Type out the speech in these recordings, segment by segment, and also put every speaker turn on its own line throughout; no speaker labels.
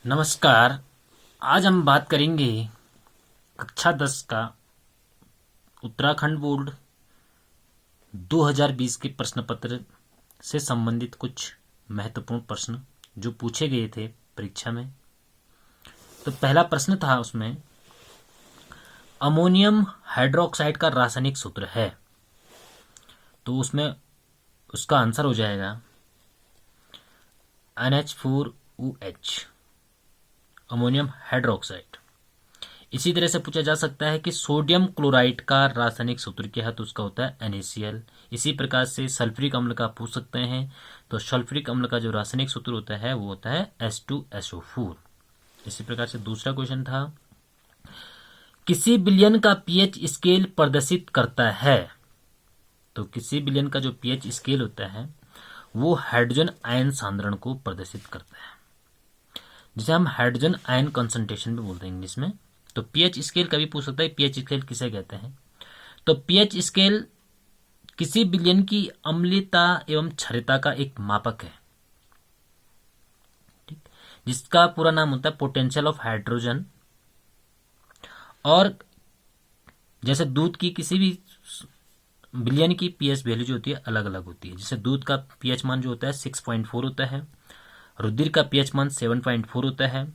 नमस्कार। आज हम बात करेंगे कक्षा 10 का उत्तराखंड बोर्ड 2020 के प्रश्न पत्र से संबंधित कुछ महत्वपूर्ण प्रश्न जो पूछे गए थे परीक्षा में। तो पहला प्रश्न था उसमें, अमोनियम हाइड्रोक्साइड का रासायनिक सूत्र है। तो उसमें उसका आंसर हो जाएगा NH4OH, अमोनियम हाइड्रोक्साइड। इसी तरह से पूछा जा सकता है कि सोडियम क्लोराइड का रासायनिक सूत्र क्या है, तो उसका होता है NaCl। इसी प्रकार से सल्फ्यूरिक अम्ल का पूछ सकते हैं, तो सल्फ्यूरिक अम्ल का जो रासायनिक सूत्र होता है वो होता है H2SO4। इसी प्रकार से दूसरा क्वेश्चन था, किसी विलयन का पीएच स्केल प्रदर्शित करता है। तो किसी विलयन का जो पीएच स्केल होता है वो हाइड्रोजन आयन सांद्रण को प्रदर्शित करता है, जिसे हम हाइड्रोजन आयन कंसंट्रेशन भी बोलते हैं इंग्लिश में। तो पीएच स्केल कभी पूछ सकता है, पीएच स्केल किसे कहते हैं। तो पीएच स्केल किसी विलयन की अम्लीयता एवं क्षारीयता का एक मापक है, ठीक, जिसका पूरा नाम होता है पोटेंशियल ऑफ हाइड्रोजन। और जैसे दूध की किसी भी विलयन की पीएच वैल्यू जो होती है अलग अलग होती है। जैसे दूध का पीएच मान जो होता है 6.4 होता है, रुधिर का पीएच मान 7.4 होता है,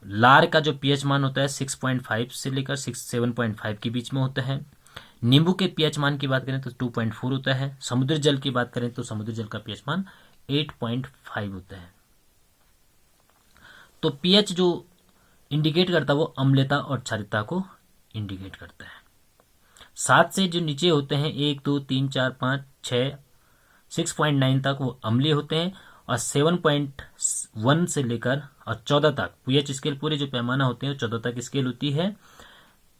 लार का जो पीएच मान होता है 6.5 से लेकर 7.5 के बीच में होता है। नींबू के पीएच मान की बात करें तो 2.4 होता है। समुद्र जल की बात करें तो समुद्र जल का पीएच मान 8.5 होता है। तो पीएच जो इंडिकेट करता है वो अम्लता और क्षारीयता को इंडिकेट करता है। 7 से जो नीचे होते हैं 1 2 3 4 5 6 6.9 तक वो अम्लीय होते हैं, और 7.1 से लेकर और 14 तक पीएच स्केल पूरे जो पैमाना होते हैं 14 तक स्केल होती है।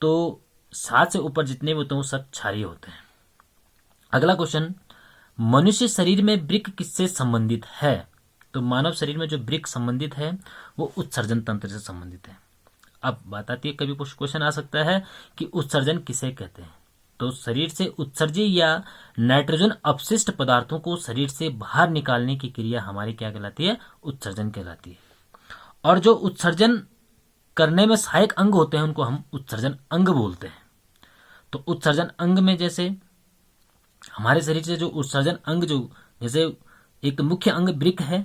तो 7 से ऊपर जितने भी होते हैं वो सब क्षारीय होते हैं। अगला क्वेश्चन, मनुष्य शरीर में वृक्क किससे संबंधित है। तो मानव शरीर में जो वृक्क संबंधित है वो उत्सर्जन तंत्र से संबंधित है। अब बात आती है, कभी कुछ क्वेश्चन आ सकता है कि उत्सर्जन किसे कहते हैं। तो शरीर से उत्सर्जित या नाइट्रोजन अपशिष्ट पदार्थों को शरीर से बाहर निकालने की क्रिया हमारी क्या कहलाती है, उत्सर्जन कहलाती है। और जो उत्सर्जन करने में सहायक अंग होते हैं उनको हम उत्सर्जन अंग बोलते हैं। तो उत्सर्जन अंग में जैसे हमारे शरीर से जो उत्सर्जन अंग जो जैसे एक तो मुख्य अंग वृक्क है,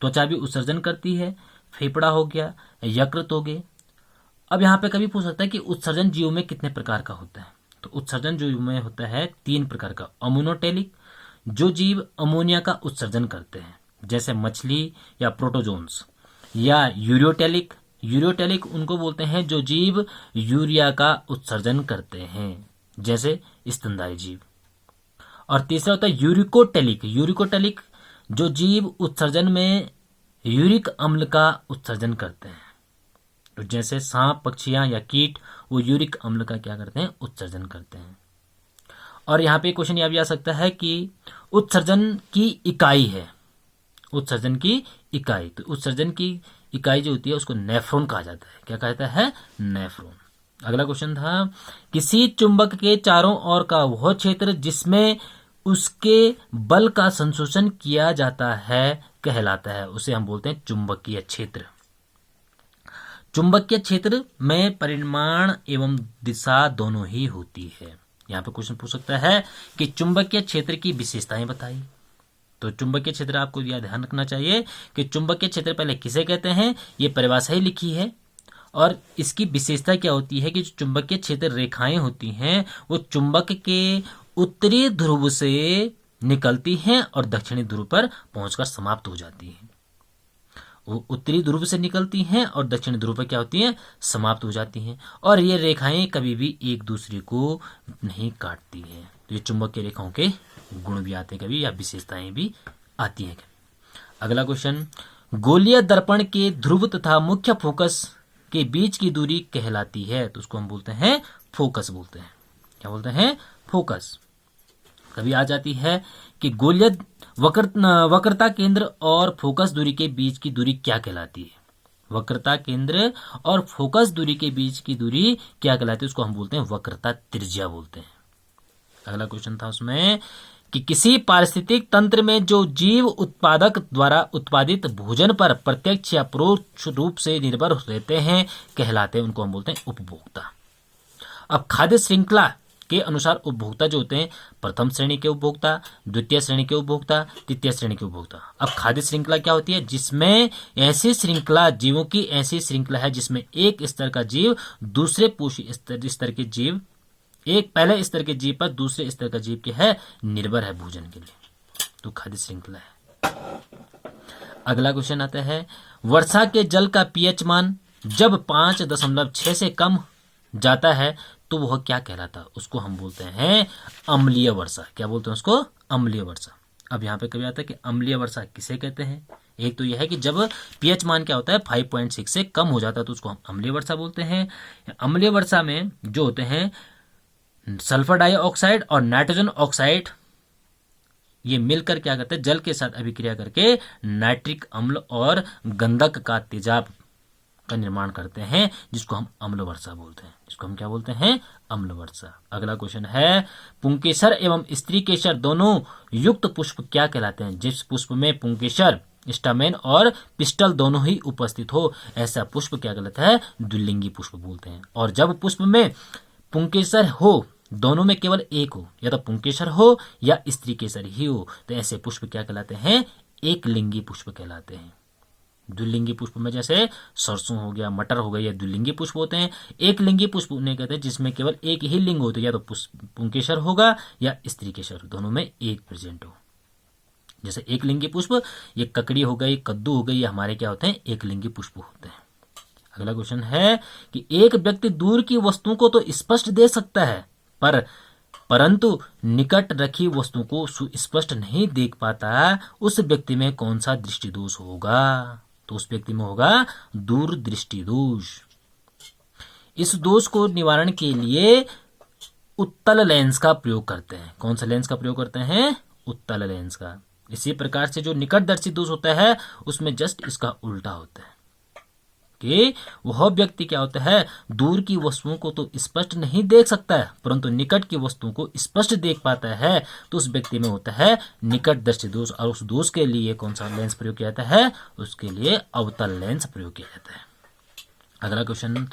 त्वचा भी उत्सर्जन करती है, फेफड़ा हो गया, यकृत हो गए। अब यहाँ पे कभी पूछ सकता है कि उत्सर्जन जीव में कितने प्रकार का होता है। तो उत्सर्जन जीव में होता है 3 प्रकार का। अमोनोटेलिक, जो जीव अमोनिया का उत्सर्जन करते हैं जैसे मछली या प्रोटोजोन्स, या यूरियोटेलिक, यूरियोटेलिक उनको बोलते हैं जो जीव यूरिया का उत्सर्जन करते हैं जैसे स्तनधारी जीव। और तीसरा होता है यूरिकोटेलिक, यूरिकोटेलिक जो जीव उत्सर्जन में यूरिक अम्ल का उत्सर्जन करते हैं। तो जैसे सांप, पक्षियां या कीट वो यूरिक अम्ल का क्या करते हैं, उत्सर्जन करते हैं। और यहाँ पे क्वेश्चन यह भी आ सकता है कि उत्सर्जन की इकाई है, उत्सर्जन की इकाई। तो उत्सर्जन की इकाई जो होती है उसको नेफ्रॉन कहा जाता है। क्या कहता है, नेफ्रॉन। अगला क्वेश्चन था, किसी चुंबक के चारों ओर का वह क्षेत्र जिसमें उसके बल का संशोषण किया जाता है कहलाता है, उसे हम बोलते हैं चुंबकीय क्षेत्र। चुंबकीय क्षेत्र में परिमाण एवं दिशा दोनों ही होती है। यहाँ पे क्वेश्चन पूछ सकता है कि चुंबकीय क्षेत्र की विशेषताएं बताइए। तो चुंबकीय क्षेत्र आपको यह ध्यान रखना चाहिए कि चुंबकीय क्षेत्र पहले किसे कहते हैं, ये परिभाषा ही लिखी है। और इसकी विशेषता क्या होती है कि जो चुंबकीय क्षेत्र रेखाएं होती हैं वो चुंबक के उत्तरी ध्रुव से निकलती हैं और दक्षिणी ध्रुव पर पहुंचकर समाप्त हो जाती हैं। वो उत्तरी ध्रुव से निकलती हैं और दक्षिणी ध्रुव पर क्या होती हैं, समाप्त हो जाती हैं। और ये रेखाएं कभी भी एक दूसरे को नहीं काटती हैं। तो ये चुंबकीय रेखाओं के गुण भी आते हैं कभी, या विशेषताएं भी आती हैं कभी। अगला क्वेश्चन, गोलीय दर्पण के ध्रुव तथा मुख्य फोकस के बीच की दूरी कहलाती है। तो उसको हम बोलते हैं फोकस बोलते हैं। क्या बोलते हैं, फोकस। कभी आ जाती है कि गोलीय वक्रता केंद्र और फोकस दूरी के बीच की दूरी क्या कहलाती है। वक्रता केंद्र और फोकस दूरी के बीच की दूरी क्या कहलाती है, उसको हम बोलते हैं वक्रता त्रिज्या बोलते हैं। अगला क्वेश्चन था उसमें कि किसी पारिस्थितिक तंत्र में जो जीव उत्पादक द्वारा उत्पादित भोजन पर प्रत्यक्ष या परोक्ष रूप से निर्भर रहते हैं कहलाते हैं, उनको हम बोलते हैं उपभोक्ता। अब खाद्य श्रृंखला के अनुसार उपभोक्ता जो होते हैं, प्रथम श्रेणी के उपभोक्ता, द्वितीय श्रेणी के उपभोक्ता, तृतीय श्रेणी के उपभोक्ता। अब खाद्य श्रृंखला क्या होती है? जिसमें ऐसी श्रृंखला, जीवों की ऐसी श्रृंखला है जिसमें एक स्तर का जीव दूसरे पोषी स्तर के जीव, एक पहले स्तर के जीव पर दूसरे स्तर का जीव के है निर्भर है भोजन के लिए, तो खाद्य श्रृंखला है। अगला क्वेश्चन आता है, वर्षा के जल का पीएच मान जब 5.6 से कम जाता है तो वह क्या कहलाता है? उसको हम बोलते हैं अम्लीय वर्षा। क्या बोलते हैं उसको? अम्लीय वर्षा। अब यहाँ पे कभी आता है कि अम्लीय वर्षा किसे कहते हैं? एक तो यह है कि जब पीएच मान क्या होता है 5.6 से कम हो जाता है तो उसको हम अम्लीय वर्षा बोलते हैं। अम्लीय वर्षा में जो होते हैं सल्फर डाइऑक्साइड और नाइट्रोजन ऑक्साइड, ये मिलकर क्या करते हैं? जल के साथ अभिक्रिया करके नाइट्रिक अम्ल और गंधक का तेजाब का निर्माण करते हैं, जिसको हम अम्ल वर्षा बोलते हैं। इसको हम क्या बोलते हैं? अम्ल वर्षा। अगला क्वेश्चन है, पुंकेसर एवं स्त्री केसर दोनों युक्त पुष्प क्या कहलाते हैं? जिस पुष्प में पुंकेसर, स्टामेन और पिस्टल दोनों ही उपस्थित हो, ऐसा पुष्प क्या कहलाता है? द्विलिंगी पुष्प बोलते हैं। और जब पुष्प में पुंकेसर हो, दोनों में केवल एक हो, या तो पुंकेसर हो या स्त्री केसर ही हो, तो ऐसे पुष्प क्या कहलाते हैं? एक लिंगी पुष्प कहलाते हैं। द्विलिंगी पुष्प में जैसे सरसों हो गया, मटर हो गया, ये द्विलिंगी पुष्प होते हैं। एक लिंगी पुष्प उन्हें कहते हैं जिसमें केवल एक ही लिंग होते हैं, या तो पुंकेसर होगा या स्त्री केसर, दोनों में एक प्रेजेंट हो। जैसे एक लिंगी पुष्प, ये ककड़ी हो गई, कद्दू हो गई, ये हमारे क्या होते हैं? एक लिंगी पुष्प होते हैं। अगला क्वेश्चन है कि एक व्यक्ति दूर की वस्तुओं को तो स्पष्ट देख सकता है परंतु निकट रखी वस्तु को सुस्पष्ट नहीं देख पाता, उस व्यक्ति में कौन सा दृष्टि दोष होगा? तो उस व्यक्ति में होगा दूरदृष्टि दोष। इस दोष को निवारण के लिए उत्तल लेंस का प्रयोग करते हैं। कौन सा लेंस का प्रयोग करते हैं? उत्तल लेंस का। इसी प्रकार से जो निकटदर्शी दोष होता है उसमें जस्ट इसका उल्टा होता है कि वह व्यक्ति क्या होता है? दूर की वस्तुओं को तो स्पष्ट नहीं देख सकता है परंतु निकट की वस्तुओं को स्पष्ट देख पाता है, तो उस व्यक्ति में होता है निकटदर्शी दोष। और उस दोष के लिए कौन सा लेंस प्रयोग किया जाता है? उसके लिए अवतल लेंस प्रयोग किया जाता है। अगला क्वेश्चन,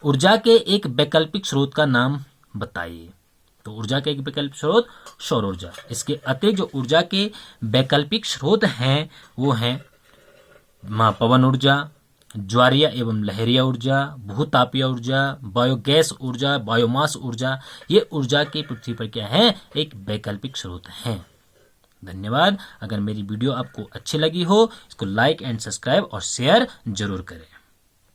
ऊर्जा के एक वैकल्पिक स्रोत का नाम बताइए। तो ऊर्जा के एक वैकल्पिक स्रोत सौर ऊर्जा। इसके अतिरिक्त जो ऊर्जा के वैकल्पिक स्रोत हैं वो हैं पवन ऊर्जा, ज्वारीय एवं लहरिया ऊर्जा, भूतापीय ऊर्जा, बायोगैस ऊर्जा, बायोमास ऊर्जा। ये ऊर्जा की पृथ्वी पर क्या है? एक वैकल्पिक स्रोत हैं। धन्यवाद। अगर मेरी वीडियो आपको अच्छी लगी हो इसको लाइक एंड सब्सक्राइब और शेयर जरूर करें।